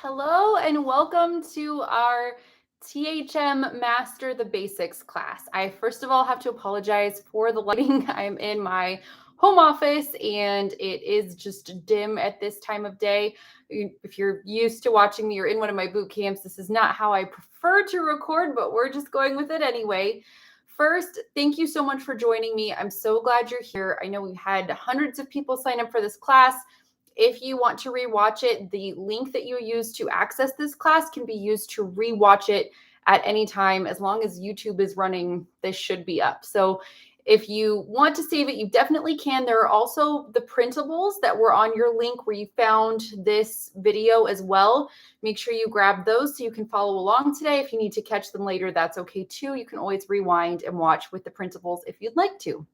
Hello and welcome to our THM Master the Basics class. I first of all have to apologize for the lighting. I'm in my home office and it is just dim at this time of day. If you're used to watching me or in one of my boot camps, this is not how I prefer to record, but we're just going with it anyway. First, thank you so much for joining me. I'm so glad you're here. I know we've had hundreds of people sign up for this class. If you want to rewatch it, the link that you use to access this class can be used to rewatch it at any time. As long as YouTube is running, this should be up. So if you want to save it, you definitely can. There are also the printables that were on your link where you found this video as well. Make sure you grab those so you can follow along today. If you need to catch them later, that's okay too. You can always rewind and watch with the printables if you'd like to.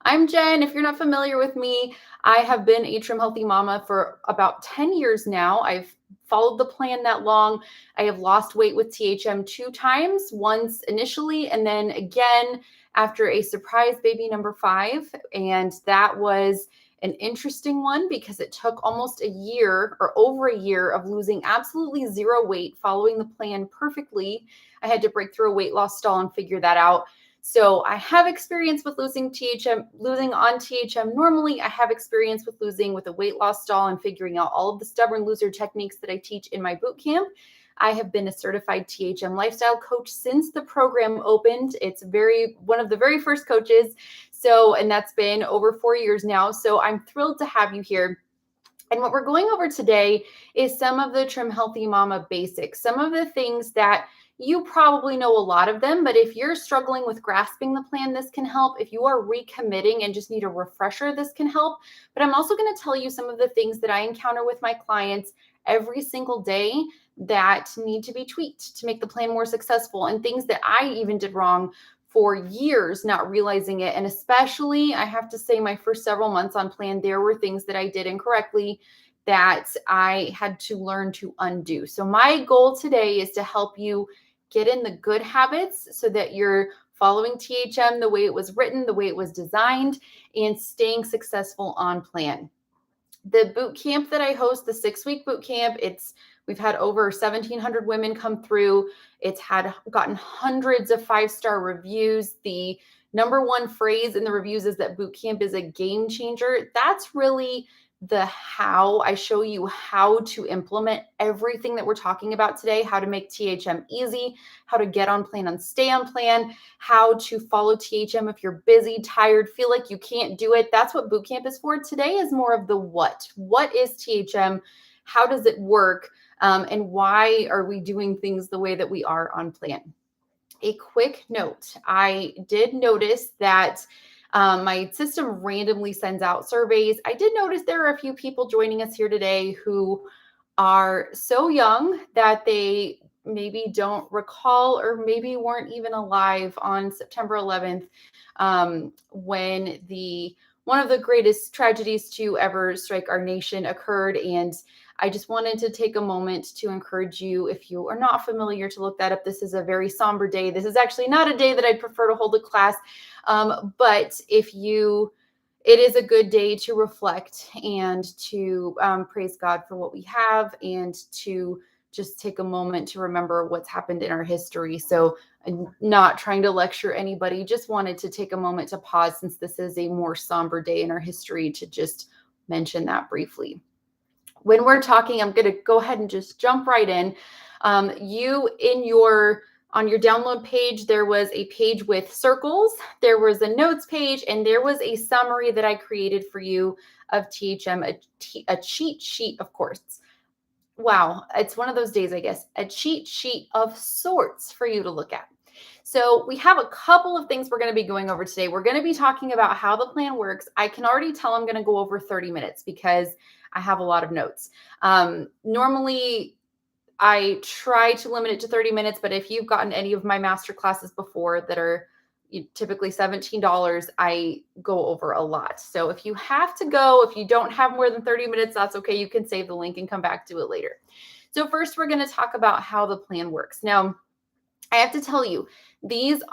I'm Jen. If you're not familiar with me, I have been a Trim Healthy Mama for about 10 years now. I've followed the plan that long. I have lost weight with THM 2 times, once initially, and then again after a surprise baby number 5. And that was an interesting one because it took almost a year or over a year of losing absolutely zero weight, following the plan perfectly. I had to break through a weight loss stall and figure that out. So I have experience with losing on THM normally. I have experience with losing with a weight loss stall and figuring out all of the stubborn loser techniques that I teach in my boot camp. I have been a certified THM lifestyle coach since the program opened. It's one of the very first coaches. And that's been over 4 years now. So I'm thrilled to have you here. And what we're going over today is some of the Trim Healthy Mama basics, some of the things that you probably know a lot of them, but if you're struggling with grasping the plan, this can help. If you are recommitting and just need a refresher, this can help. But I'm also going to tell you some of the things that I encounter with my clients every single day that need to be tweaked to make the plan more successful, and things that I even did wrong for years, not realizing it. And especially, I have to say, my first several months on plan, there were things that I did incorrectly that I had to learn to undo. So my goal today is to help you get in the good habits so that you're following THM the way it was written, the way it was designed, and staying successful on plan. The boot camp that I host, the 6-week boot camp, we've had over 1,700 women come through. It's gotten hundreds of 5-star reviews. The number one phrase in the reviews is that boot camp is a game changer. That's really the how. I show you how to implement everything that we're talking about today, how to make THM easy, how to get on plan and stay on plan, how to follow THM if you're busy, tired, feel like you can't do it. That's what boot camp is for. Today is more of the what. What is THM? How does it work? And why are we doing things the way that we are on plan? A quick note. I did notice that my system randomly sends out surveys. I did notice there are a few people joining us here today who are so young that they maybe don't recall or maybe weren't even alive on September 11th when one of the greatest tragedies to ever strike our nation occurred. And I just wanted to take a moment to encourage you, if you are not familiar, to look that up. This is a very somber day. This is actually not a day that I'd prefer to hold a class, but it is a good day to reflect and to praise God for what we have, and to just take a moment to remember what's happened in our history. So I'm not trying to lecture anybody, just wanted to take a moment to pause, since this is a more somber day in our history, to just mention that briefly. When we're talking, I'm going to go ahead and just jump right in. On your download page, there was a page with circles, there was a notes page, and there was a summary that I created for you of THM, a cheat sheet, of course. Wow, it's one of those days, I guess, a cheat sheet of sorts for you to look at. So we have a couple of things we're going to be going over today. We're going to be talking about how the plan works. I can already tell I'm going to go over 30 minutes because I have a lot of notes. Normally, I try to limit it to 30 minutes, but if you've gotten any of my master classes before that are typically $17, I go over a lot. So if you have to go, if you don't have more than 30 minutes, that's okay. You can save the link and come back to it later. So first, we're going to talk about how the plan works. Now, I have to tell you, this is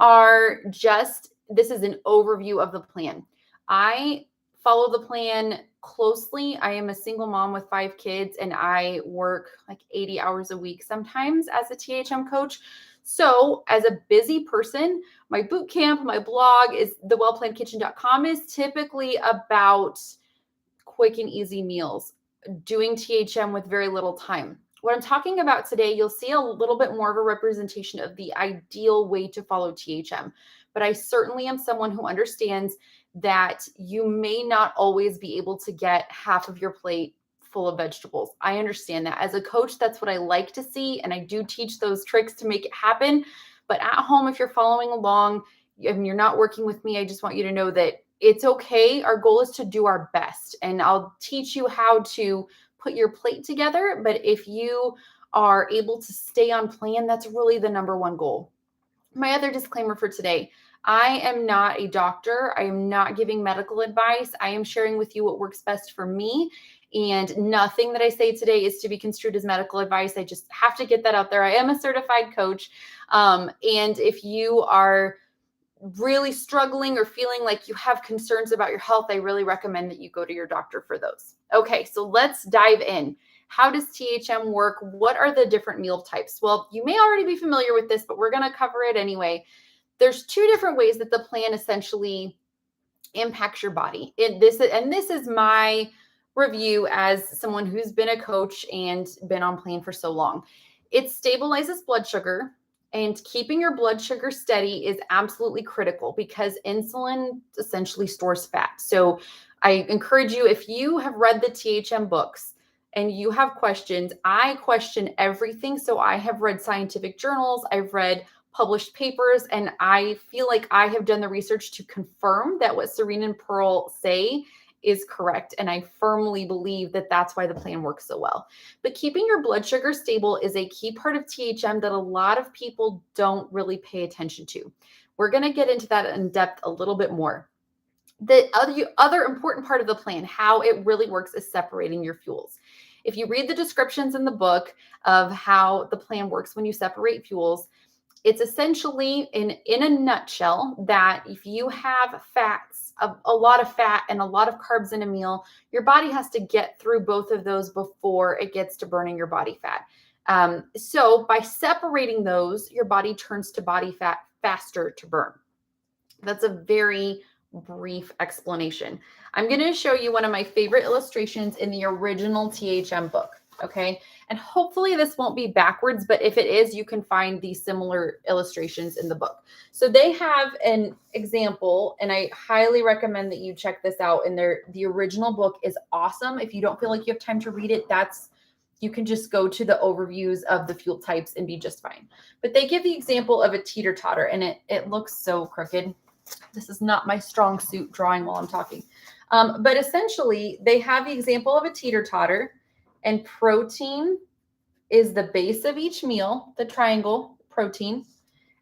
an overview of the plan. I follow the plan closely. I am a single mom with 5 kids, and I work like 80 hours a week sometimes as a THM coach. So as a busy person, my boot camp, my blog is thewellplannedkitchen.com is typically about quick and easy meals, doing THM with very little time. What I'm talking about today, you'll see a little bit more of a representation of the ideal way to follow THM. But I certainly am someone who understands that you may not always be able to get half of your plate full of vegetables. I understand that. As a coach, that's what I like to see. And I do teach those tricks to make it happen. But at home, if you're following along and you're not working with me, I just want you to know that it's okay. Our goal is to do our best. And I'll teach you how to put your plate together. But if you are able to stay on plan, that's really the number one goal. My other disclaimer for today, I am not a doctor. I am not giving medical advice. I am sharing with you what works best for me. And nothing that I say today is to be construed as medical advice. I just have to get that out there. I am a certified coach. And if you are really struggling or feeling like you have concerns about your health, I really recommend that you go to your doctor for those. Okay, so let's dive in. How does THM work? What are the different meal types? Well, you may already be familiar with this, but we're going to cover it anyway. There's 2 different ways that the plan essentially impacts your body. This is my review as someone who's been a coach and been on plan for so long. It stabilizes blood sugar, and keeping your blood sugar steady is absolutely critical because insulin essentially stores fat. So I encourage you, if you have read the THM books and you have questions, I question everything. So I have read scientific journals, I've read published papers, and I feel like I have done the research to confirm that what Serene and Pearl say is correct. And I firmly believe that that's why the plan works so well. But keeping your blood sugar stable is a key part of THM that a lot of people don't really pay attention to. We're going to get into that in depth a little bit more. The other important part of the plan, how it really works, is separating your fuels. If you read the descriptions in the book of how the plan works when you separate fuels, it's essentially in a nutshell that if you have fats, a lot of fat and a lot of carbs in a meal, your body has to get through both of those before it gets to burning your body fat. So by separating those, your body turns to body fat faster to burn. That's a very brief explanation. I'm going to show you one of my favorite illustrations in the original THM book. Okay. And hopefully this won't be backwards, but if it is, you can find these similar illustrations in the book. So they have an example, and I highly recommend that you check this out. And the original book is awesome. If you don't feel like you have time to read it, you can just go to the overviews of the fuel types and be just fine. But they give the example of a teeter-totter, and it looks so crooked. This is not my strong suit drawing while I'm talking. But essentially, they have the example of a teeter-totter, and protein is the base of each meal, the triangle protein.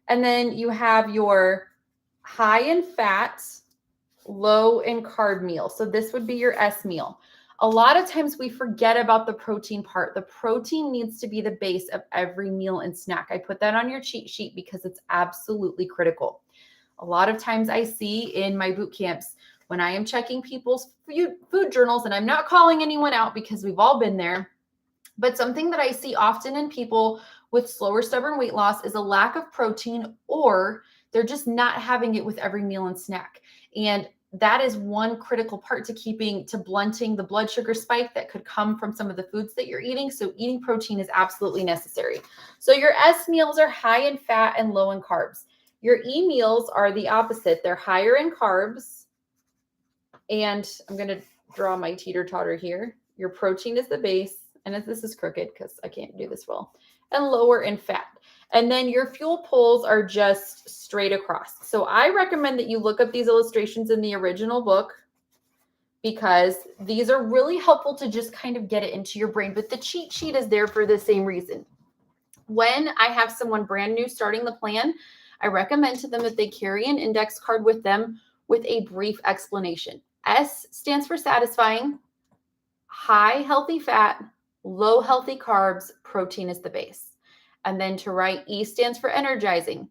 And then you have your high in fat, low in carb meal. So this would be your S meal. A lot of times we forget about the protein part. The protein needs to be the base of every meal and snack. I put that on your cheat sheet because it's absolutely critical. A lot of times I see in my boot camps when I am checking people's food journals, and I'm not calling anyone out because we've all been there, but something that I see often in people with slower, stubborn weight loss is a lack of protein, or they're just not having it with every meal and snack. And that is one critical part to blunting the blood sugar spike that could come from some of the foods that you're eating. So eating protein is absolutely necessary. So your S meals are high in fat and low in carbs. Your E meals are the opposite. They're higher in carbs. And I'm going to draw my teeter-totter here. Your protein is the base. And this is crooked because I can't do this well. And lower in fat. And then your fuel poles are just straight across. So I recommend that you look up these illustrations in the original book because these are really helpful to just kind of get it into your brain. But the cheat sheet is there for the same reason. When I have someone brand new starting the plan, I recommend to them that they carry an index card with them with a brief explanation. S stands for satisfying, high healthy fat, low healthy carbs, protein is the base. And then to write, E stands for energizing,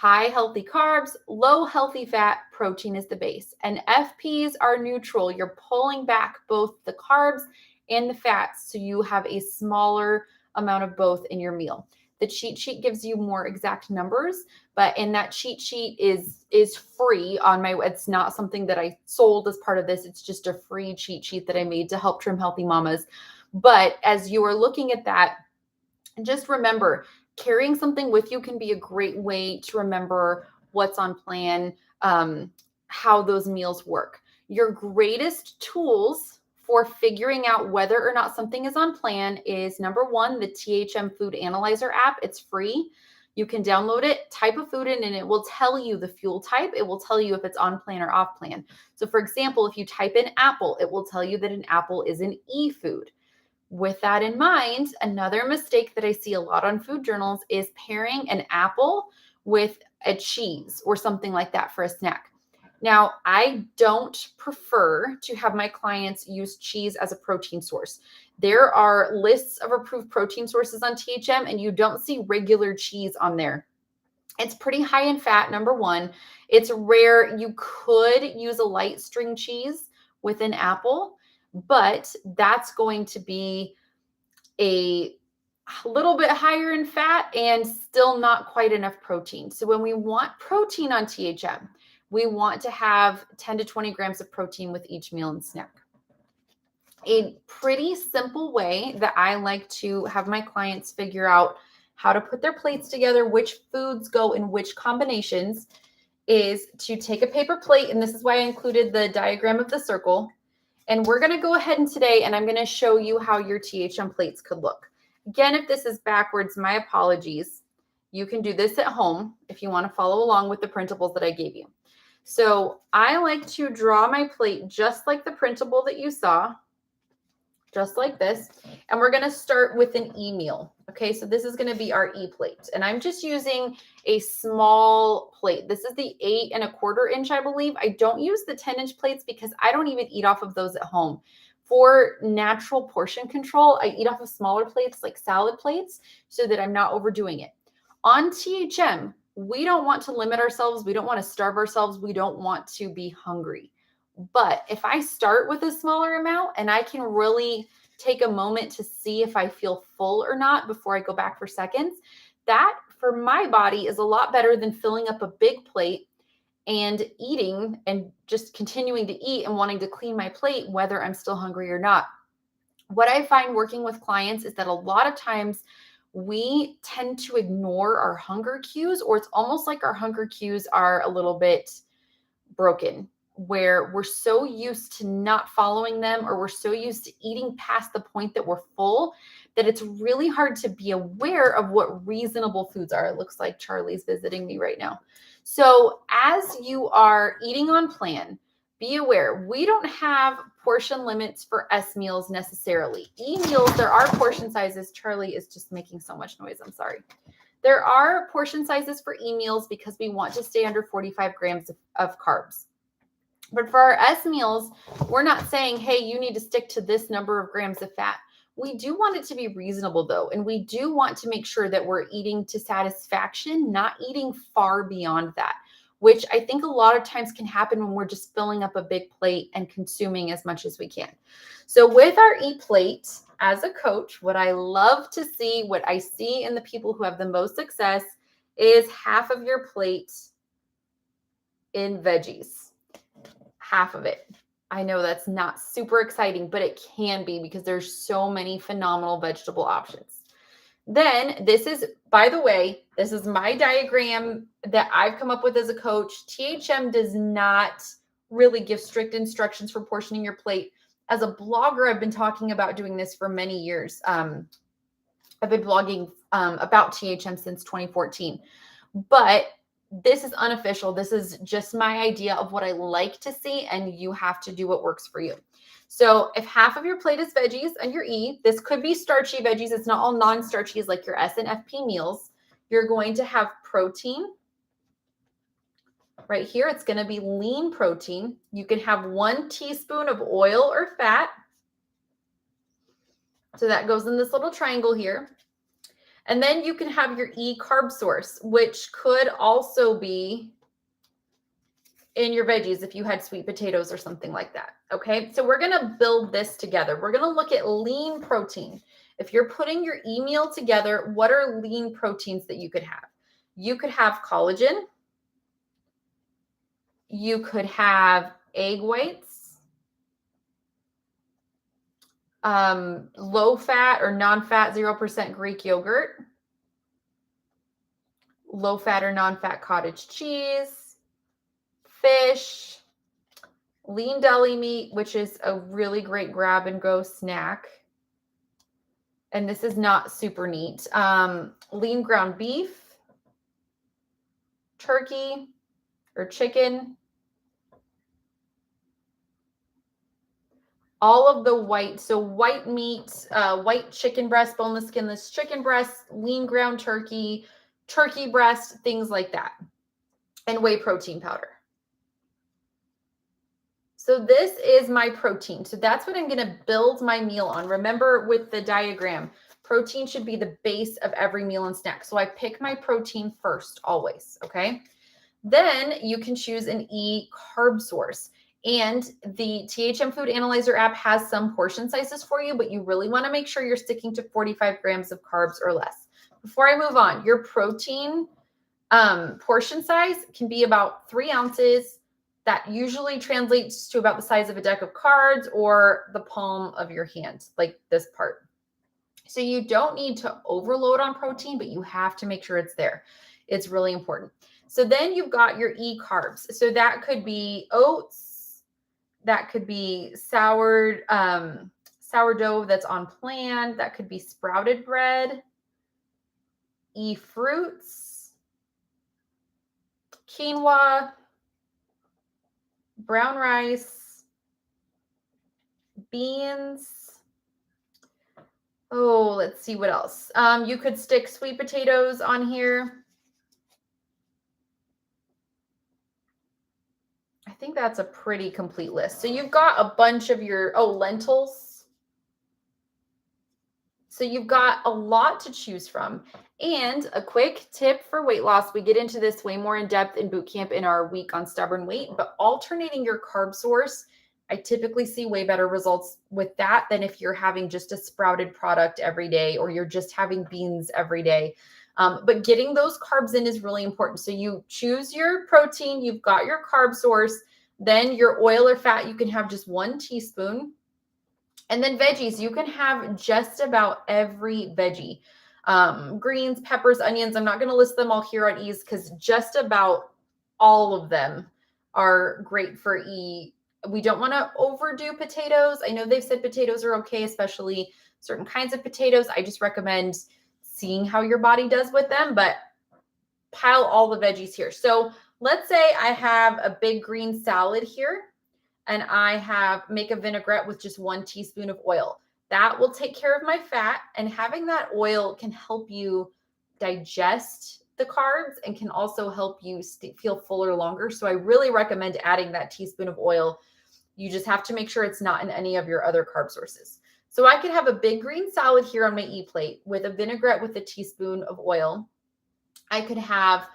High healthy carbs, low healthy fat, protein is the base. And FPs are neutral. You're pulling back both the carbs and the fats so you have a smaller amount of both in your meal. The cheat sheet gives you more exact numbers, but in that cheat sheet is free on my, it's not something that I sold as part of this. It's just a free cheat sheet that I made to help trim healthy mamas. But as you are looking at that, just remember, carrying something with you can be a great way to remember what's on plan, how those meals work. Your greatest tools for figuring out whether or not something is on plan is number one, the THM Food Analyzer app. It's free. You can download it, type a food in, and it will tell you the fuel type. It will tell you if it's on plan or off plan. So for example, if you type in apple, it will tell you that an apple is an E food. With that in mind, another mistake that I see a lot on food journals is pairing an apple with a cheese or something like that for a snack. Now, I don't prefer to have my clients use cheese as a protein source. There are lists of approved protein sources on THM, and you don't see regular cheese on there. It's pretty high in fat, number one. It's rare. You could use a light string cheese with an apple, but that's going to be a little bit higher in fat and still not quite enough protein. So when we want protein on THM, we want to have 10 to 20 grams of protein with each meal and snack. A pretty simple way that I like to have my clients figure out how to put their plates together, which foods go in which combinations, is to take a paper plate, and this is why I included the diagram of the circle. And we're going to go ahead and today, and I'm going to show you how your THM plates could look. Again, if this is backwards, my apologies. You can do this at home if you want to follow along with the printables that I gave you. So I like to draw my plate just like the printable that you saw, just like this. And we're going to start with an E meal. Okay, so this is going to be our E plate. And I'm just using a small plate. This is the 8 1/4 inch, I believe. I don't use the 10-inch plates because I don't even eat off of those at home. For natural portion control, I eat off of smaller plates like salad plates so that I'm not overdoing it. On THM, we don't want to limit ourselves. We don't want to starve ourselves. We don't want to be hungry. But if I start with a smaller amount and I can really take a moment to see if I feel full or not before I go back for seconds, that for my body is a lot better than filling up a big plate and eating and just continuing to eat and wanting to clean my plate, whether I'm still hungry or not. What I find working with clients is that a lot of times we tend to ignore our hunger cues, or it's almost like our hunger cues are a little bit broken, where we're so used to not following them, or we're so used to eating past the point that we're full, that it's really hard to be aware of what reasonable foods are. It looks like Charlie's visiting me right now. So as you are eating on plan, be aware, we don't have portion limits for S meals necessarily. E meals, there are portion sizes. Charlie is just making so much noise. I'm sorry. There are portion sizes for E meals because we want to stay under 45 grams of carbs. But for our S meals, we're not saying, hey, you need to stick to this number of grams of fat. We do want it to be reasonable though. And we do want to make sure that we're eating to satisfaction, not eating far beyond that, which I think a lot of times can happen when we're just filling up a big plate and consuming as much as we can. So with our E plate, as a coach, what I love to see, what I see in the people who have the most success is half of your plate in veggies. Half of it. I know that's not super exciting, but it can be because there's so many phenomenal vegetable options. Then this is, by the way, this is my diagram that I've come up with as a coach. THM does not really give strict instructions for portioning your plate. As a blogger, I've been talking about doing this for many years. I've been blogging about THM since 2014, but this is unofficial. This is just my idea of what I like to see, and you have to do what works for you. So if half of your plate is veggies and your E, this could be starchy veggies. It's not all non-starchy like your S and FP meals. You're going to have protein. Right here, it's going to be lean protein. You can have 1 teaspoon of oil or fat. So that goes in this little triangle here. And then you can have your E carb source, which could also be in your veggies if you had sweet potatoes or something like that. Okay, so we're going to build this together. We're going to look at lean protein. If you're putting your E meal together, what are lean proteins that you could have? You could have collagen. You could have egg whites, low fat or non-fat 0% Greek yogurt, low fat or non-fat cottage cheese, fish, lean deli meat, which is a really great grab and go snack. And this is not super neat. Lean ground beef, turkey or chicken, all of the white, so white meat, white chicken breast, boneless, skinless chicken breast, lean ground turkey, turkey breast, things like that, and whey protein powder. So this is my protein. So that's what I'm going to build my meal on. Remember with the diagram, protein should be the base of every meal and snack. So I pick my protein first always, okay? Then you can choose an E carb source. And the THM Food Analyzer app has some portion sizes for you, but you really want to make sure you're sticking to 45 grams of carbs or less. Before I move on, your protein portion size can be about 3 ounces. That usually translates to about the size of a deck of cards or the palm of your hand, like this part. So you don't need to overload on protein, but you have to make sure it's there. It's really important. So then you've got your E carbs. So that could be oats, that could be sourdough that's on plan, that could be sprouted bread, E fruits, quinoa, brown rice, beans. Oh, let's see what else. You could stick sweet potatoes on here. I think that's a pretty complete list. So you've got a bunch of your, lentils. So you've got a lot to choose from. And a quick tip for weight loss, we get into this way more in depth in boot camp in our week on stubborn weight, but alternating your carb source, I typically see way better results with that than if you're having just a sprouted product every day or you're just having beans every day. But getting those carbs in is really important. So you choose your protein, you've got your carb source, then your oil or fat, you can have just 1 teaspoon. And then veggies, you can have just about every veggie. Greens, peppers, onions. I'm not going to list them all here on E's because just about all of them are great for E. We don't want to overdo potatoes. I know they've said potatoes are okay, especially certain kinds of potatoes. I just recommend seeing how your body does with them, but pile all the veggies here. So let's say I have a big green salad here and I make a vinaigrette with just 1 teaspoon of oil. That will take care of my fat, and having that oil can help you digest the carbs and can also help you feel fuller longer. So I really recommend adding that teaspoon of oil. You just have to make sure it's not in any of your other carb sources. So I could have a big green salad here on my E plate with a vinaigrette with a teaspoon of oil. I could have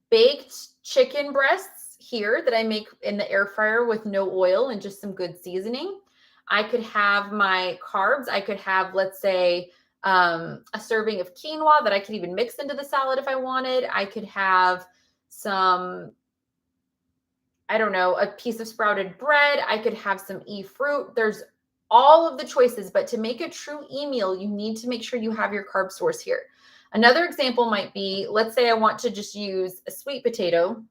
baked chicken breasts here that I make in the air fryer with no oil and just some good seasoning. I could have my carbs. I could have, let's say, a serving of quinoa that I could even mix into the salad if I wanted. I could have some, I don't know, a piece of sprouted bread. I could have some E fruit. There's all of the choices, but to make a true E meal, you need to make sure you have your carb source here. Another example might be, let's say I want to just use a sweet potato.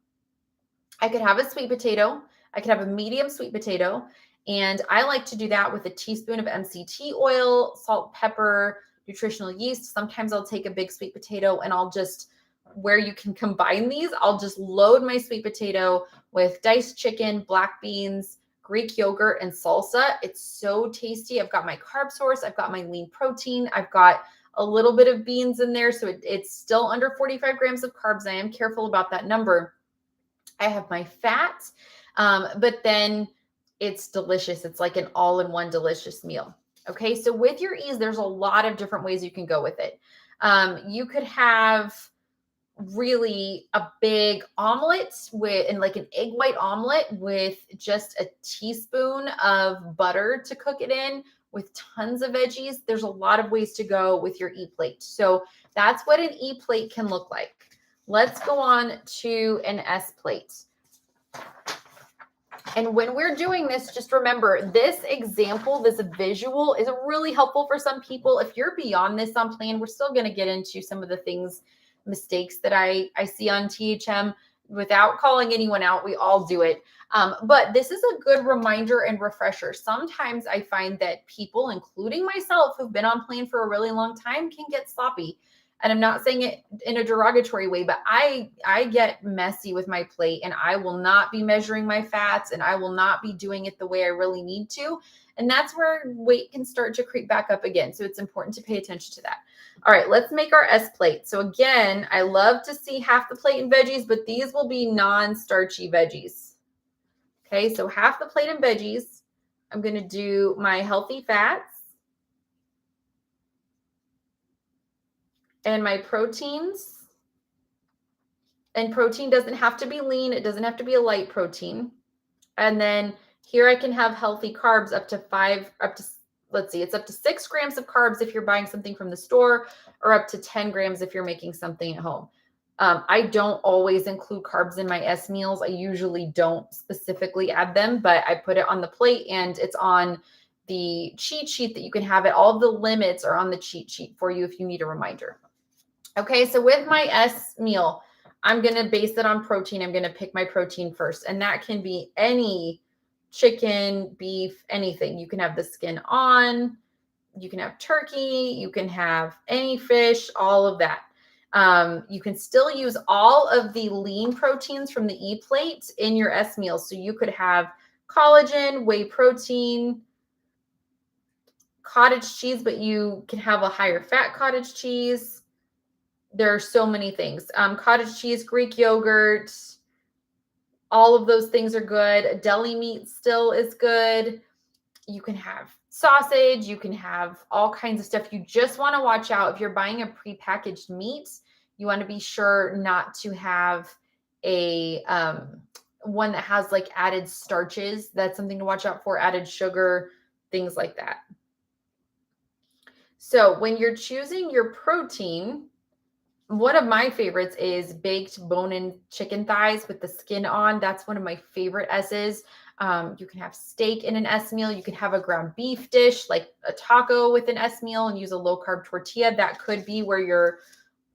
I could have a sweet potato. I could have a medium sweet potato. And I like to do that with a teaspoon of MCT oil, salt, pepper, nutritional yeast. Sometimes I'll take a big sweet potato and I'll just, where you can combine these, I'll just load my sweet potato with diced chicken, black beans, Greek yogurt, and salsa. It's so tasty. I've got my carb source. I've got my lean protein. I've got a little bit of beans in there. So it's still under 45 grams of carbs. I am careful about that number. I have my fat, but then it's delicious. It's like an all-in-one delicious meal. Okay, so with your E's, there's a lot of different ways you can go with it. You could have really a big omelet and like an egg white omelet with just a teaspoon of butter to cook it in with tons of veggies. There's a lot of ways to go with your E-plate. So that's what an E-plate can look like. Let's go on to an S-plate. And when we're doing this, just remember this example, this visual is really helpful for some people. If you're beyond this on plan, we're still going to get into some of the mistakes that I see on THM without calling anyone out. We all do it. But this is a good reminder and refresher. Sometimes I find that people, including myself, who've been on plan for a really long time, can get sloppy. And I'm not saying it in a derogatory way, but I get messy with my plate, and I will not be measuring my fats, and I will not be doing it the way I really need to. And that's where weight can start to creep back up again. So it's important to pay attention to that. All right, let's make our S plate. So again, I love to see half the plate in veggies, but these will be non-starchy veggies. Okay, so half the plate in veggies. I'm going to do my healthy fats and my proteins. And protein doesn't have to be lean. It doesn't have to be a light protein. And then here I can have healthy carbs let's see, it's up to 6 grams of carbs if you're buying something from the store, or up to 10 grams if you're making something at home. I don't always include carbs in my S meals. I usually don't specifically add them, but I put it on the plate, and it's on the cheat sheet that you can have it. All of the limits are on the cheat sheet for you if you need a reminder. Okay, so with my S meal, I'm going to base it on protein. I'm going to pick my protein first, and that can be any chicken, beef, anything. You can have the skin on, you can have turkey, you can have any fish, all of that. You can still use all of the lean proteins from the E-plate in your S meal. So you could have collagen, whey protein, cottage cheese, but you can have a higher fat cottage cheese. There are so many things. Cottage cheese, Greek yogurt, all of those things are good. Deli meat still is good. You can have sausage. You can have all kinds of stuff. You just want to watch out if you're buying a prepackaged meat. You want to be sure not to have a one that has like added starches. That's something to watch out for. Added sugar, things like that. So when you're choosing your protein, one of my favorites is baked bone-in chicken thighs with the skin on. That's one of my favorite S's. You can have steak in an S meal. You can have a ground beef dish, like a taco with an S meal, and use a low-carb tortilla. That could be where your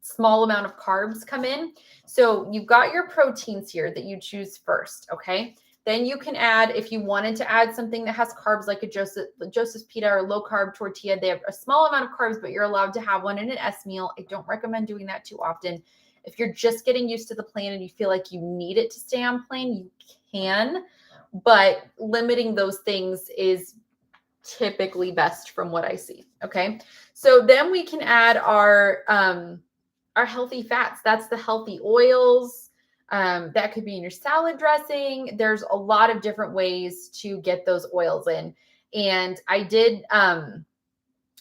small amount of carbs come in. So you've got your proteins here that you choose first, okay? Then you can add, if you wanted to add something that has carbs like a Joseph's pita or low carb tortilla, they have a small amount of carbs, but you're allowed to have one in an S meal. I don't recommend doing that too often. If you're just getting used to the plan and you feel like you need it to stay on plan, you can, but limiting those things is typically best from what I see. Okay. So then we can add our healthy fats. That's the healthy oils. That could be in your salad dressing. There's a lot of different ways to get those oils in. And I did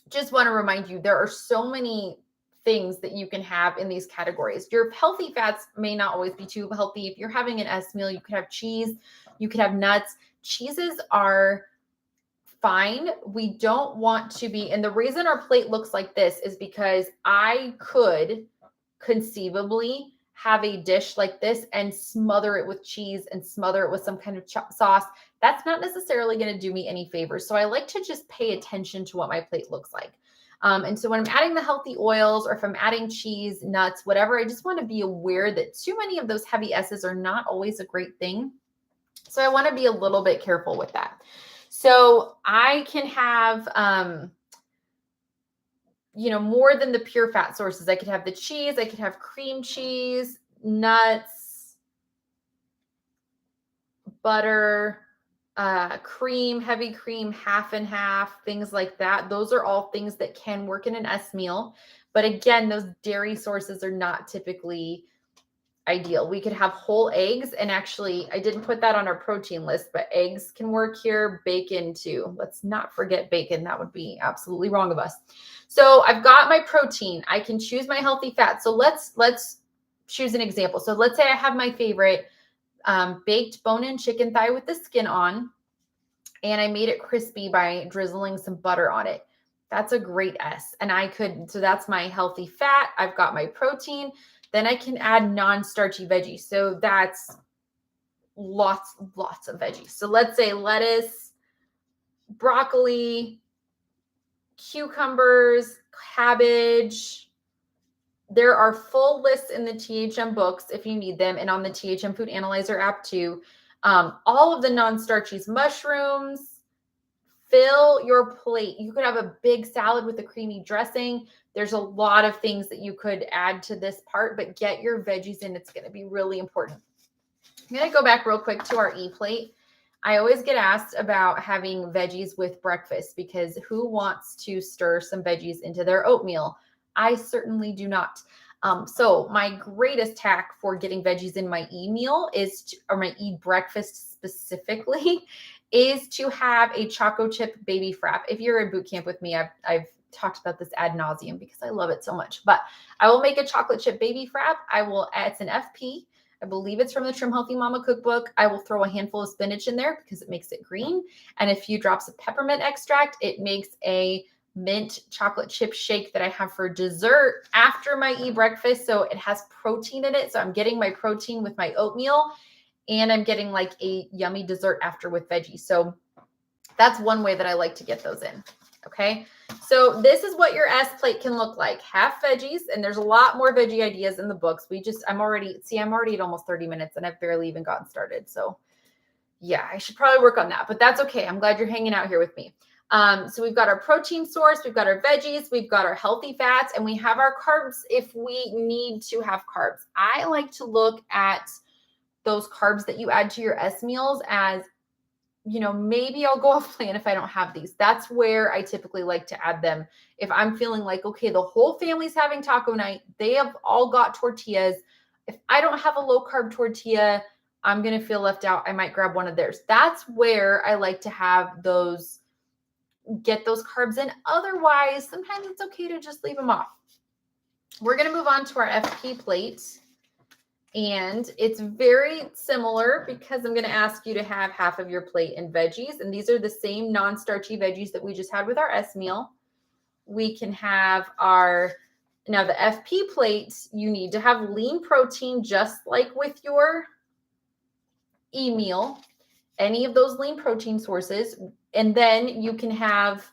just want to remind you, there are so many things that you can have in these categories. Your healthy fats may not always be too healthy. If you're having an S meal, you could have cheese, you could have nuts. Cheeses are fine. We don't want to be, and the reason our plate looks like this is because I could conceivably have a dish like this and smother it with cheese and smother it with some kind of sauce. That's not necessarily going to do me any favors. So I like to just pay attention to what my plate looks like. And so when I'm adding the healthy oils, or if I'm adding cheese, nuts, whatever, I just want to be aware that too many of those heavy S's are not always a great thing. So I want to be a little bit careful with that. So I can have, more than the pure fat sources. I could have the cheese, I could have cream cheese, nuts, butter, cream, heavy cream, half and half, things like that. Those are all things that can work in an S meal. But again, those dairy sources are not typically ideal. We could have whole eggs, and actually I didn't put that on our protein list, but eggs can work here, bacon too. Let's not forget bacon. That would be absolutely wrong of us. So I've got my protein. I can choose my healthy fat. So let's choose an example. So let's say I have my favorite baked bone-in chicken thigh with the skin on, and I made it crispy by drizzling some butter on it. That's a great S. And so that's my healthy fat. I've got my protein. Then I can add non-starchy veggies. So that's lots of veggies. So let's say lettuce, broccoli, cucumbers, cabbage. There are full lists in the THM books if you need them, and on the THM Food Analyzer app too. All of the non-starchies, mushrooms. Fill your plate. You could have a big salad with a creamy dressing. There's a lot of things that you could add to this part, but get your veggies in. It's going to be really important. I'm going to go back real quick to our plate. I always get asked about having veggies with breakfast because who wants to stir some veggies into their oatmeal? I certainly do not. So my greatest hack for getting veggies in my meal or my breakfast specifically, is to have a choco chip baby frap. If you're in boot camp with me, I've talked about this ad nauseum because I love it so much. But I will make a chocolate chip baby frap. It's an FP. I believe it's from the Trim Healthy Mama cookbook. I will throw a handful of spinach in there because it makes it green, and a few drops of peppermint extract. It makes a mint chocolate chip shake that I have for dessert after my breakfast. So it has protein in it. So I'm getting my protein with my oatmeal, and I'm getting like a yummy dessert after with veggies. So that's one way that I like to get those in. Okay. So this is what your S plate can look like. Half veggies, and there's a lot more veggie ideas in the books. I'm already at almost 30 minutes and I've barely even gotten started. So yeah, I should probably work on that, but that's okay. I'm glad you're hanging out here with me. So we've got our protein source, we've got our veggies, we've got our healthy fats, and we have our carbs if we need to have carbs. I like to look at those carbs that you add to your S meals as, maybe I'll go off plan if I don't have these. That's where I typically like to add them. If I'm feeling like, okay, the whole family's having taco night, they have all got tortillas. If I don't have a low carb tortilla, I'm going to feel left out. I might grab one of theirs. That's where I like to have get those carbs in. Otherwise, sometimes it's okay to just leave them off. We're going to move on to our FP plate. And it's very similar because I'm going to ask you to have half of your plate in veggies. And these are the same non-starchy veggies that we just had with our S meal. We can have now the FP plate, you need to have lean protein just like with your meal, any of those lean protein sources. And then you can have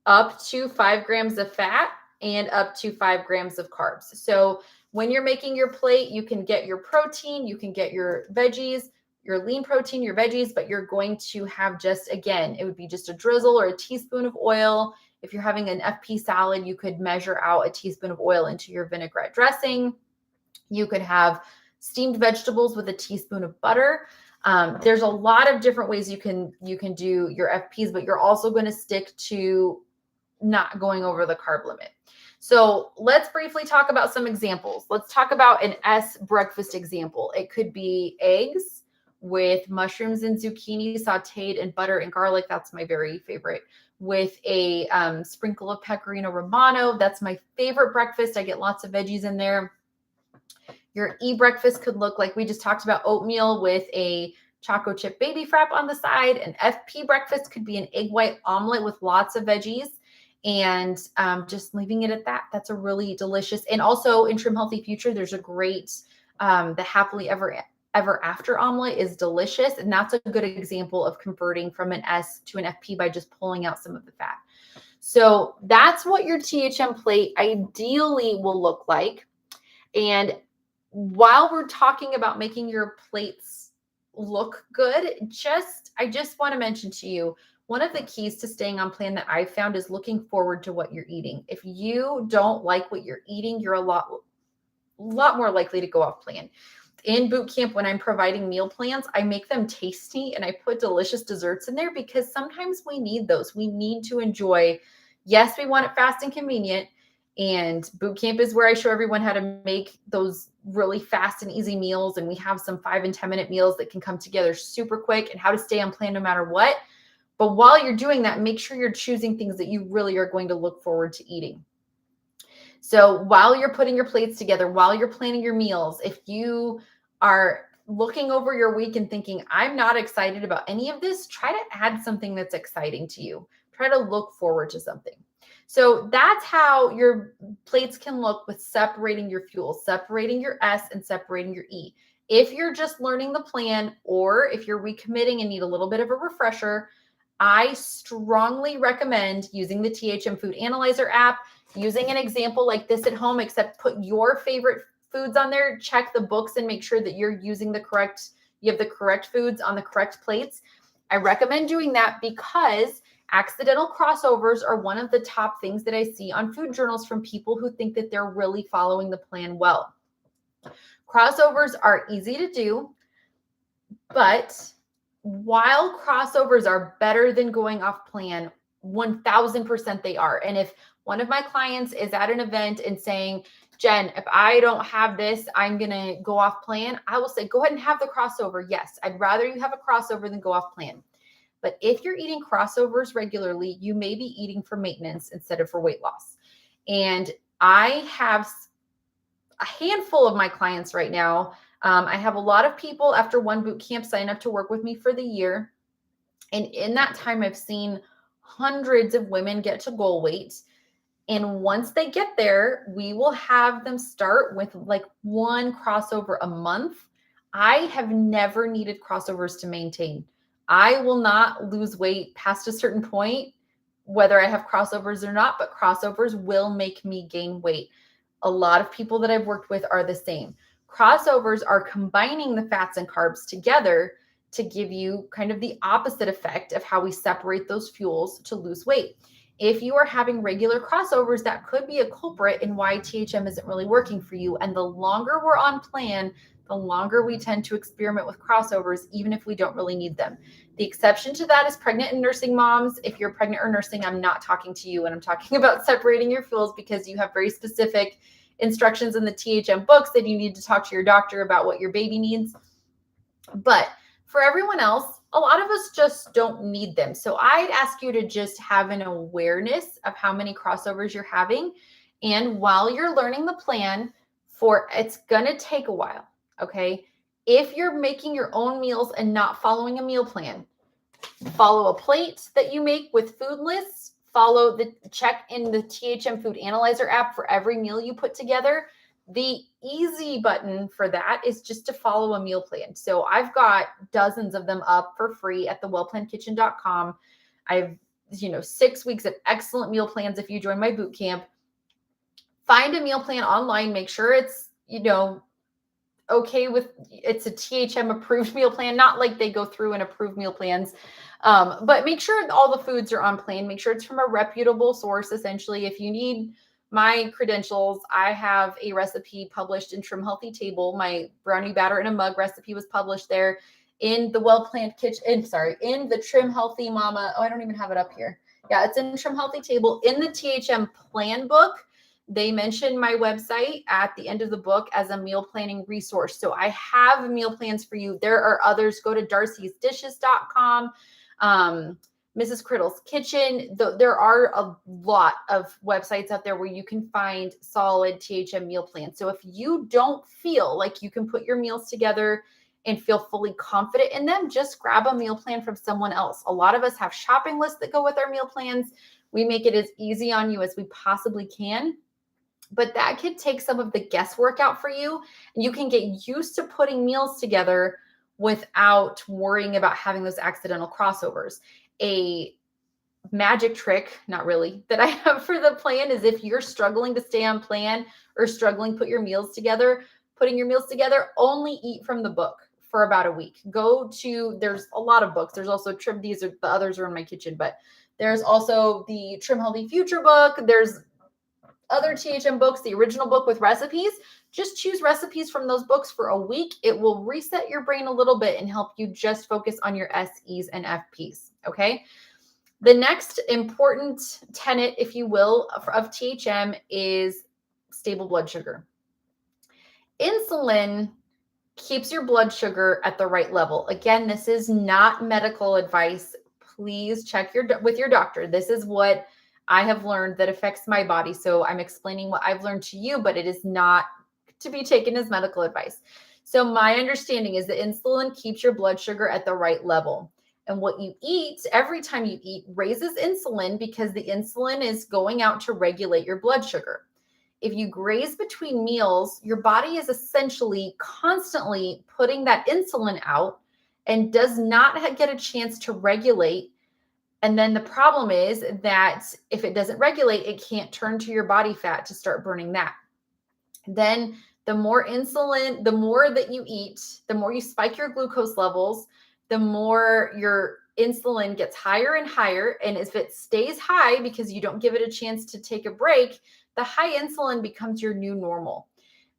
up to 5 grams of fat and up to 5 grams of carbs. So when you're making your plate, you can get your protein, you can get your veggies, your lean protein, your veggies, but you're going to have it would be just a drizzle or a teaspoon of oil. If you're having an FP salad, you could measure out a teaspoon of oil into your vinaigrette dressing. You could have steamed vegetables with a teaspoon of butter. There's a lot of different ways you can do your FPs, but you're also going to stick to not going over the carb limit. So let's briefly talk about some examples. Let's talk about an S breakfast example. It could be eggs with mushrooms and zucchini sauteed in butter and garlic. That's my very favorite. With a sprinkle of pecorino romano. That's my favorite breakfast. I get lots of veggies in there. Your breakfast could look like we just talked about oatmeal with a choco chip baby frap on the side. An FP breakfast could be an egg white omelet with lots of veggies. And just leaving it at that. That's a really delicious. And also in Trim Healthy Future, there's a great, the happily ever after omelet is delicious. And that's a good example of converting from an S to an FP by just pulling out some of the fat. So that's what your THM plate ideally will look like. And while we're talking about making your plates look good, I just want to mention to you, one of the keys to staying on plan that I've found is looking forward to what you're eating. If you don't like what you're eating, you're a lot more likely to go off plan. In boot camp, when I'm providing meal plans, I make them tasty and I put delicious desserts in there because sometimes we need those. We need to enjoy. Yes, we want it fast and convenient. And boot camp is where I show everyone how to make those really fast and easy meals. And we have some 5 and 10-minute meals that can come together super quick and how to stay on plan no matter what. But while you're doing that, make sure you're choosing things that you really are going to look forward to eating. So while you're putting your plates together, while you're planning your meals, if you are looking over your week and thinking, I'm not excited about any of this, try to add something that's exciting to you. Try to look forward to something. So that's how your plates can look with separating your fuels, separating your S and separating your E. If you're just learning the plan, or if you're recommitting and need a little bit of a refresher, I strongly recommend using the THM Food Analyzer app, using an example like this at home, except put your favorite foods on there, check the books and make sure that you're using you have the correct foods on the correct plates. I recommend doing that because accidental crossovers are one of the top things that I see on food journals from people who think that they're really following the plan well. Crossovers are easy to do, but while crossovers are better than going off plan, 1000% they are. And if one of my clients is at an event and saying, Jen, if I don't have this, I'm going to go off plan, I will say, go ahead and have the crossover. Yes, I'd rather you have a crossover than go off plan. But if you're eating crossovers regularly, you may be eating for maintenance instead of for weight loss. And I have a handful of my clients right now. I have a lot of people after one boot camp sign up to work with me for the year. And in that time, I've seen hundreds of women get to goal weight. And once they get there, we will have them start with like one crossover a month. I have never needed crossovers to maintain. I will not lose weight past a certain point, whether I have crossovers or not, but crossovers will make me gain weight. A lot of people that I've worked with are the same. Crossovers are combining the fats and carbs together to give you kind of the opposite effect of how we separate those fuels to lose weight. If you are having regular crossovers, that could be a culprit in why THM isn't really working for you. And the longer we're on plan, the longer we tend to experiment with crossovers, even if we don't really need them. The exception to that is pregnant and nursing moms. If you're pregnant or nursing, I'm not talking to you, and I'm talking about separating your fuels because you have very specific instructions in the THM books that you need to talk to your doctor about what your baby needs. But for everyone else, a lot of us just don't need them. So I'd ask you to just have an awareness of how many crossovers you're having. And while you're learning the plan, it's going to take a while. Okay. If you're making your own meals and not following a meal plan, follow a plate that you make with food lists, check in the THM Food Analyzer app for every meal you put together. The easy button for that is just to follow a meal plan. So I've got dozens of them up for free at thewellplannedkitchen.com. I've 6 weeks of excellent meal plans if you join my boot camp. Find a meal plan online, make sure it's, okay with, it's a THM approved meal plan, not like they go through and approve meal plans. But make sure all the foods are on plan. Make sure it's from a reputable source. Essentially, if you need my credentials, I have a recipe published in Trim Healthy Table. My brownie batter in a mug recipe was published there in the Well Planned Kitchen. In the Trim Healthy Mama. Oh, I don't even have it up here. Yeah, it's in Trim Healthy Table. In the THM plan book, they mention my website at the end of the book as a meal planning resource. So I have meal plans for you. There are others. Go to darcysdishes.com, Mrs. Criddle's Kitchen. There are a lot of websites out there where you can find solid THM meal plans. So if you don't feel like you can put your meals together and feel fully confident in them, just grab a meal plan from someone else. A lot of us have shopping lists that go with our meal plans. We make it as easy on you as we possibly can. But that could take some of the guesswork out for you. And you can get used to putting meals together without worrying about having those accidental crossovers. A magic trick, not really, that I have for the plan is if you're struggling to stay on plan or struggling to put your meals together, putting your meals together, only eat from the book for about a week. There's a lot of books. There's also the others are in my kitchen, but there's also the Trim Healthy Future book. There's other THM books, the original book with recipes. Just choose recipes from those books for a week. It will reset your brain a little bit and help you just focus on your SEs and FPs. Okay. The next important tenet, if you will, of THM is stable blood sugar. Insulin keeps your blood sugar at the right level. Again, this is not medical advice. Please check with your doctor. This is what I have learned that affects my body. So I'm explaining what I've learned to you, but it is not to be taken as medical advice. So my understanding is that insulin keeps your blood sugar at the right level. And what you eat, every time you eat, raises insulin because the insulin is going out to regulate your blood sugar. If you graze between meals, your body is essentially constantly putting that insulin out and does not get a chance to regulate. And then the problem is that if it doesn't regulate, it can't turn to your body fat to start burning that. Then the more insulin, the more that you eat, the more you spike your glucose levels, the more your insulin gets higher and higher. And if it stays high because you don't give it a chance to take a break, the high insulin becomes your new normal.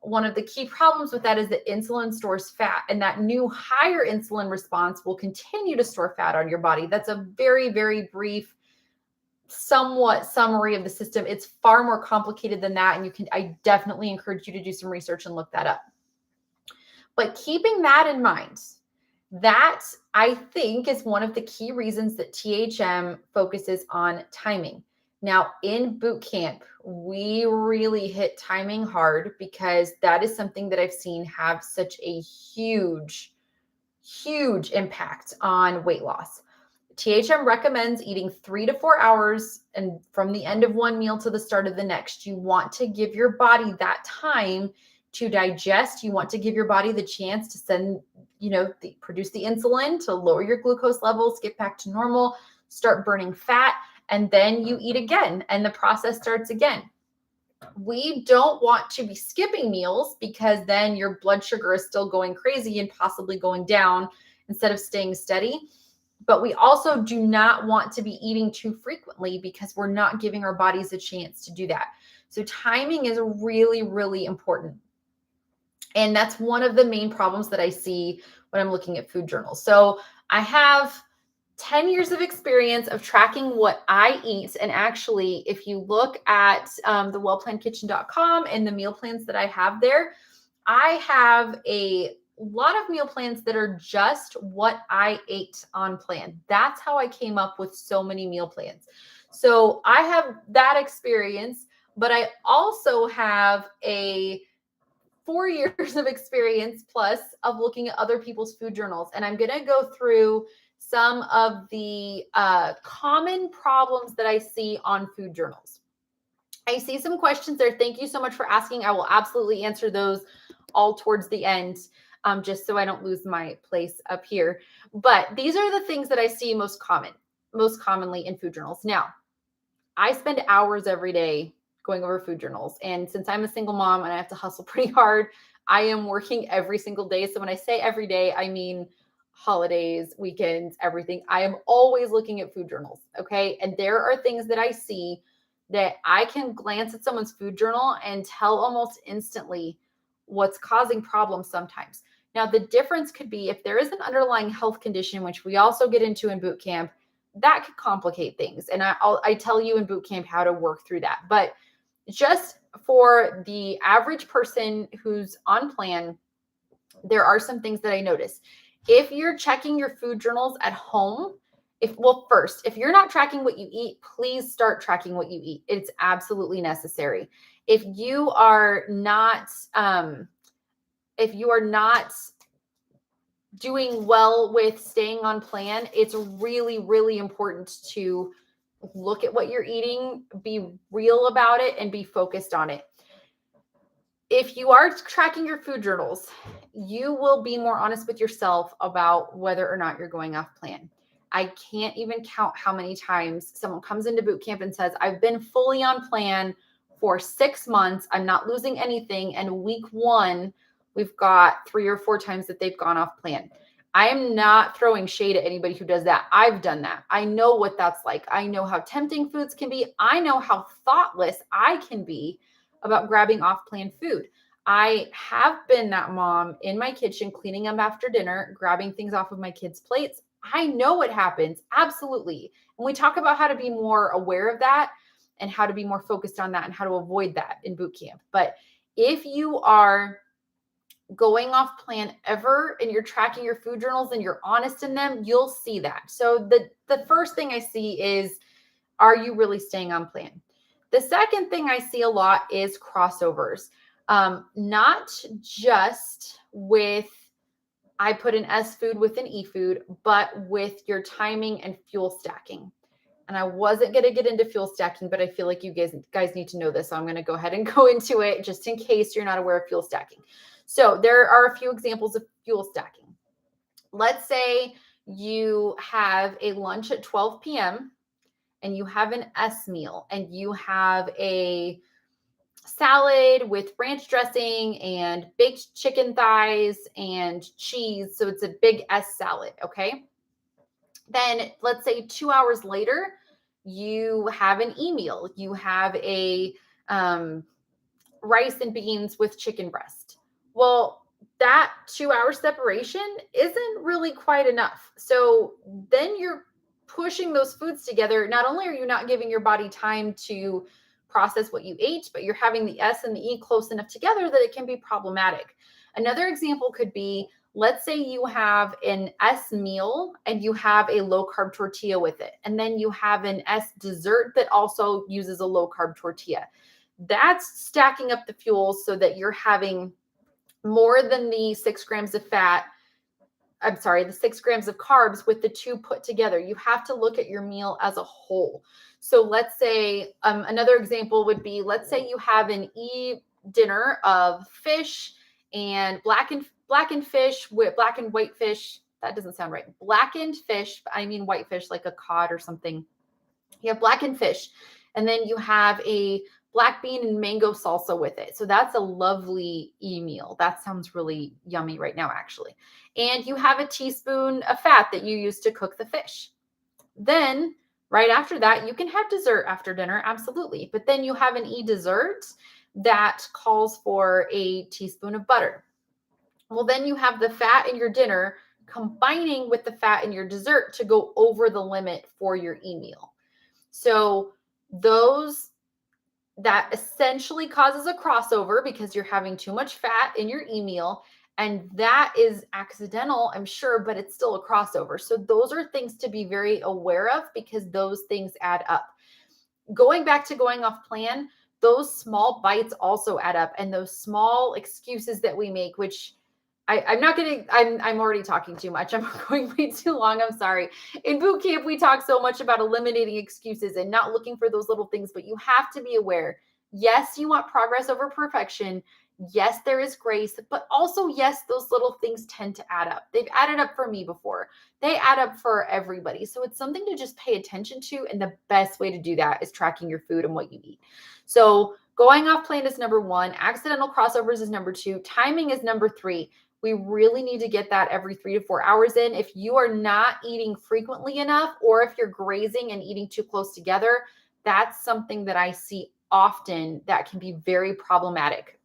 One of the key problems with that is that insulin stores fat, and that new higher insulin response will continue to store fat on your body. That's a very, very brief, somewhat summary of the system. It's far more complicated than that. And I definitely encourage you to do some research and look that up. But keeping that in mind, that I think is one of the key reasons that THM focuses on timing. Now, in boot camp, we really hit timing hard because that is something that I've seen have such a huge, huge impact on weight loss. THM recommends eating 3 to 4 hours and from the end of one meal to the start of the next. You want to give your body that time to digest. You want to give your body the chance to produce the insulin to lower your glucose levels, get back to normal, start burning fat, and then you eat again and the process starts again. We don't want to be skipping meals because then your blood sugar is still going crazy and possibly going down instead of staying steady. But we also do not want to be eating too frequently because we're not giving our bodies a chance to do that. So timing is really, really important. And that's one of the main problems that I see when I'm looking at food journals. So I have 10 years of experience of tracking what I eat. And actually, if you look at the wellplannedkitchen.com and the meal plans that I have there, I have a lot of meal plans that are just what I ate on plan. That's how I came up with so many meal plans. So I have that experience, but I also have a 4 years of experience plus of looking at other people's food journals. And I'm going to go through some of the common problems that I see on food journals. I see some questions there. Thank you so much for asking. I will absolutely answer those all towards the end, just so I don't lose my place up here. But these are the things that I see most commonly in food journals. Now, I spend hours every day going over food journals. And since I'm a single mom and I have to hustle pretty hard, I am working every single day. So when I say every day, I mean holidays, weekends, everything. I am always looking at food journals. Okay. And there are things that I see that I can glance at someone's food journal and tell almost instantly what's causing problems sometimes. Now, the difference could be if there is an underlying health condition, which we also get into in boot camp, that could complicate things. And I tell you in boot camp how to work through that. But just for the average person who's on plan, there are some things that I notice. If you're checking your food journals at home, if you're not tracking what you eat, please start tracking what you eat. It's absolutely necessary. If you are not doing well with staying on plan, it's really, really important to look at what you're eating, be real about it, and be focused on it. If you are tracking your food journals, you will be more honest with yourself about whether or not you're going off plan. I can't even count how many times someone comes into boot camp and says, I've been fully on plan for 6 months. I'm not losing anything. And week 1, we've got 3 or 4 times that they've gone off plan. I am not throwing shade at anybody who does that. I've done that. I know what that's like. I know how tempting foods can be. I know how thoughtless I can be about grabbing off-plan food. I have been that mom in my kitchen, cleaning up after dinner, grabbing things off of my kids' plates. I know it happens. Absolutely. And we talk about how to be more aware of that and how to be more focused on that and how to avoid that in boot camp. But if you are going off plan ever and you're tracking your food journals and you're honest in them, you'll see that. So the first thing I see is, are you really staying on plan? The second thing I see a lot is crossovers. Not just with, I put an S food with an E food, but with your timing and fuel stacking. And I wasn't going to get into fuel stacking, but I feel like you guys need to know this. So I'm going to go ahead and go into it just in case you're not aware of fuel stacking. So there are a few examples of fuel stacking. Let's say you have a lunch at 12 p.m. and you have an S meal and you have a salad with ranch dressing and baked chicken thighs and cheese. So it's a big S salad. Okay. Then let's say 2 hours later, you have an E meal. You have a rice and beans with chicken breast. Well, that 2 hour separation isn't really quite enough. So then you're pushing those foods together. Not only are you not giving your body time to process what you ate, but you're having the S and the E close enough together that it can be problematic. Another example could be, let's say you have an S meal and you have a low carb tortilla with it. And then you have an S dessert that also uses a low carb tortilla. That's stacking up the fuels so that you're having more than the 6 grams of fat. I'm sorry, the 6 grams of carbs with the two put together. You have to look at your meal as a whole. So let's say another example would be, let's say you have an E dinner of fish and blackened fish with black and white fish. That doesn't sound right. Blackened fish, I mean white fish, like a cod or something. You have blackened fish, and then you have a black bean and mango salsa with it. So that's a lovely E meal. That sounds really yummy right now, actually. And you have a teaspoon of fat that you use to cook the fish. Then right after that, you can have dessert after dinner, absolutely. But then you have an E dessert that calls for a teaspoon of butter. Well, then you have the fat in your dinner combining with the fat in your dessert to go over the limit for your E meal. So that essentially causes a crossover because you're having too much fat in your E meal, and that is accidental, I'm sure, but it's still a crossover. So those are things to be very aware of because those things add up. Going back to going off plan, those small bites also add up, and those small excuses that we make, which I'm already talking too much. I'm going way too long. I'm sorry. In boot camp, we talk so much about eliminating excuses and not looking for those little things, but you have to be aware. Yes, you want progress over perfection. Yes, there is grace, but also, yes, those little things tend to add up. They've added up for me before. They add up for everybody. So it's something to just pay attention to. And the best way to do that is tracking your food and what you eat. So going off plan is number one. Accidental crossovers is number two. Timing is number three. We really need to get that every 3 to 4 hours in. If you are not eating frequently enough, or if you're grazing and eating too close together, that's something that I see often that can be very problematic.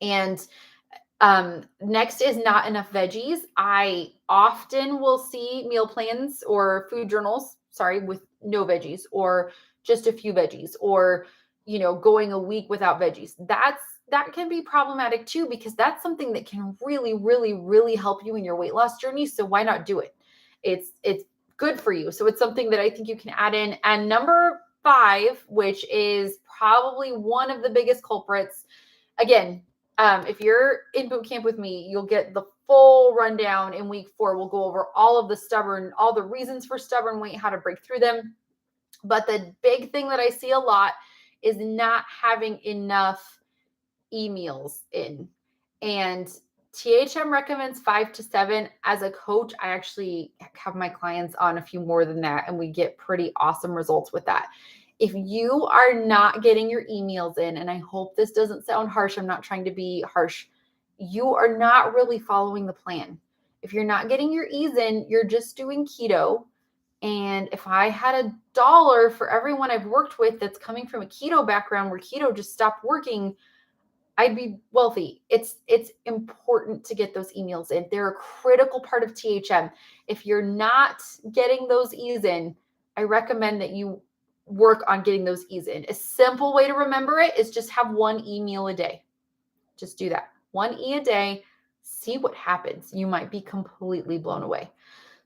And next is not enough veggies. I often will see meal plans or food journals, with no veggies or just a few veggies, or, going a week without veggies. That can be problematic too, because that's something that can really, really, really help you in your weight loss journey. So why not do it? It's good for you. So it's something that I think you can add in. And number 5, which is probably one of the biggest culprits, again, if you're in boot camp with me, you'll get the full rundown in week 4. We'll go over all the reasons for stubborn weight, how to break through them. But the big thing that I see a lot is not having enough E-meals in. And THM recommends 5 to 7. As a coach, I actually have my clients on a few more than that, and we get pretty awesome results with that. If you are not getting your E-meals in, and I hope this doesn't sound harsh, I'm not trying to be harsh, you are not really following the plan. If you're not getting your E's in, you're just doing keto. And if I had $1 for everyone I've worked with that's coming from a keto background where keto just stopped working, I'd be wealthy. It's important to get those emails in. They're a critical part of THM. If you're not getting those E's in, I recommend that you work on getting those E's in. A simple way to remember it is just have one email a day. Just do that. One E a day. See what happens. You might be completely blown away.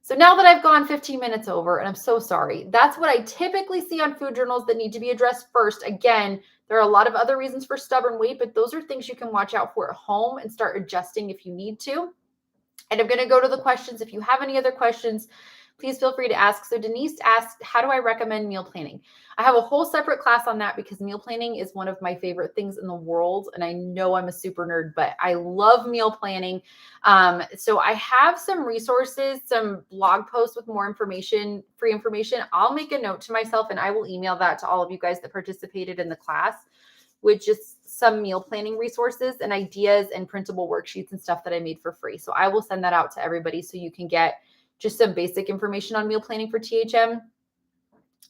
So now that I've gone 15 minutes over, and I'm so sorry, that's what I typically see on food journals that need to be addressed first. Again, there are a lot of other reasons for stubborn weight, but those are things you can watch out for at home and start adjusting if you need to. And I'm going to go to the questions. If you have any other questions, please feel free to ask. So Denise asked, how do I recommend meal planning? I have a whole separate class on that because meal planning is one of my favorite things in the world. And I know I'm a super nerd, but I love meal planning. So I have some resources, some blog posts with more information, free information. I'll make a note to myself and I will email that to all of you guys that participated in the class, with just some meal planning resources and ideas and printable worksheets and stuff that I made for free. So I will send that out to everybody so you can get just some basic information on meal planning for THM.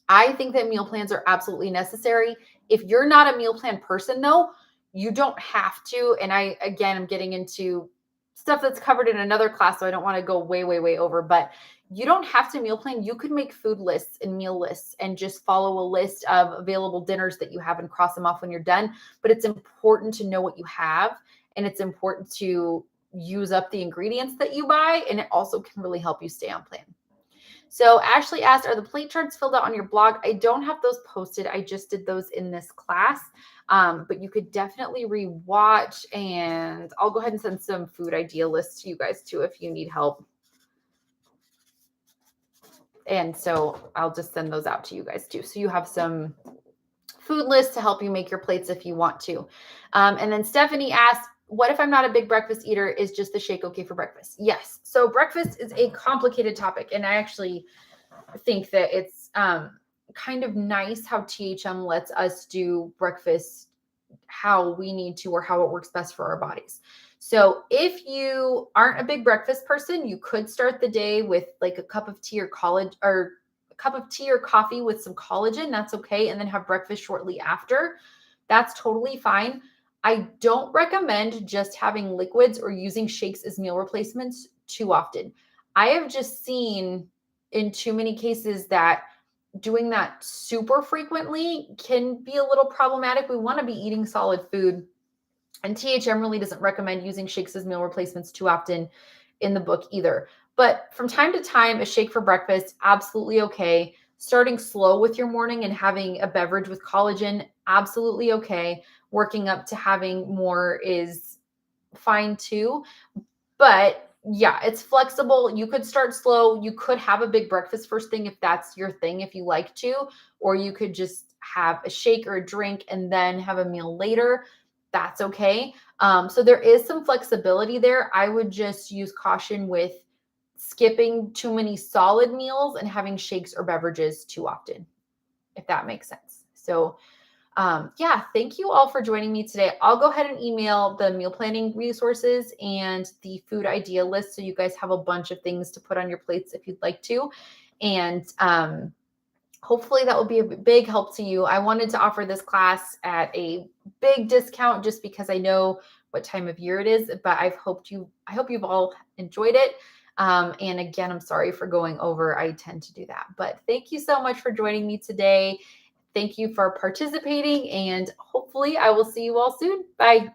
I think that meal plans are absolutely necessary. If you're not a meal plan person though, you don't have to. And I'm getting into stuff that's covered in another class, so I don't want to go way, way, way over, but you don't have to meal plan. You could make food lists and meal lists and just follow a list of available dinners that you have and cross them off when you're done. But it's important to know what you have, and it's important to use up the ingredients that you buy, and it also can really help you stay on plan. So Ashley asked, are the plate charts filled out on your blog? I don't have those posted. I just did those in this class. But you could definitely rewatch, and I'll go ahead and send some food idea lists to you guys too if you need help. And so I'll just send those out to you guys too. So you have some food lists to help you make your plates if you want to. And then Stephanie asked, what if I'm not a big breakfast eater? Is just the shake okay for breakfast? Yes. So breakfast is a complicated topic. And I actually think that it's kind of nice how THM lets us do breakfast how we need to or how it works best for our bodies. So if you aren't a big breakfast person, you could start the day with like a cup of tea or coffee with some collagen. That's okay. And then have breakfast shortly after. That's totally fine. I don't recommend just having liquids or using shakes as meal replacements too often. I have just seen in too many cases that doing that super frequently can be a little problematic. We want to be eating solid food. And THM really doesn't recommend using shakes as meal replacements too often in the book either. But from time to time, a shake for breakfast, absolutely okay. Starting slow with your morning and having a beverage with collagen, absolutely okay. Working up to having more is fine too. But yeah, it's flexible. You could start slow. You could have a big breakfast first thing if that's your thing, if you like to, or you could just have a shake or a drink and then have a meal later. That's okay. So there is some flexibility there. I would just use caution with skipping too many solid meals and having shakes or beverages too often, if that makes sense. So yeah, thank you all for joining me today. I'll go ahead and email the meal planning resources and the food idea list so you guys have a bunch of things to put on your plates if you'd like to. And hopefully that will be a big help to you. I wanted to offer this class at a big discount just because I know what time of year it is, but I hope you've all enjoyed it. And again, I'm sorry for going over. I tend to do that, but thank you so much for joining me today. Thank you for participating, and hopefully I will see you all soon. Bye.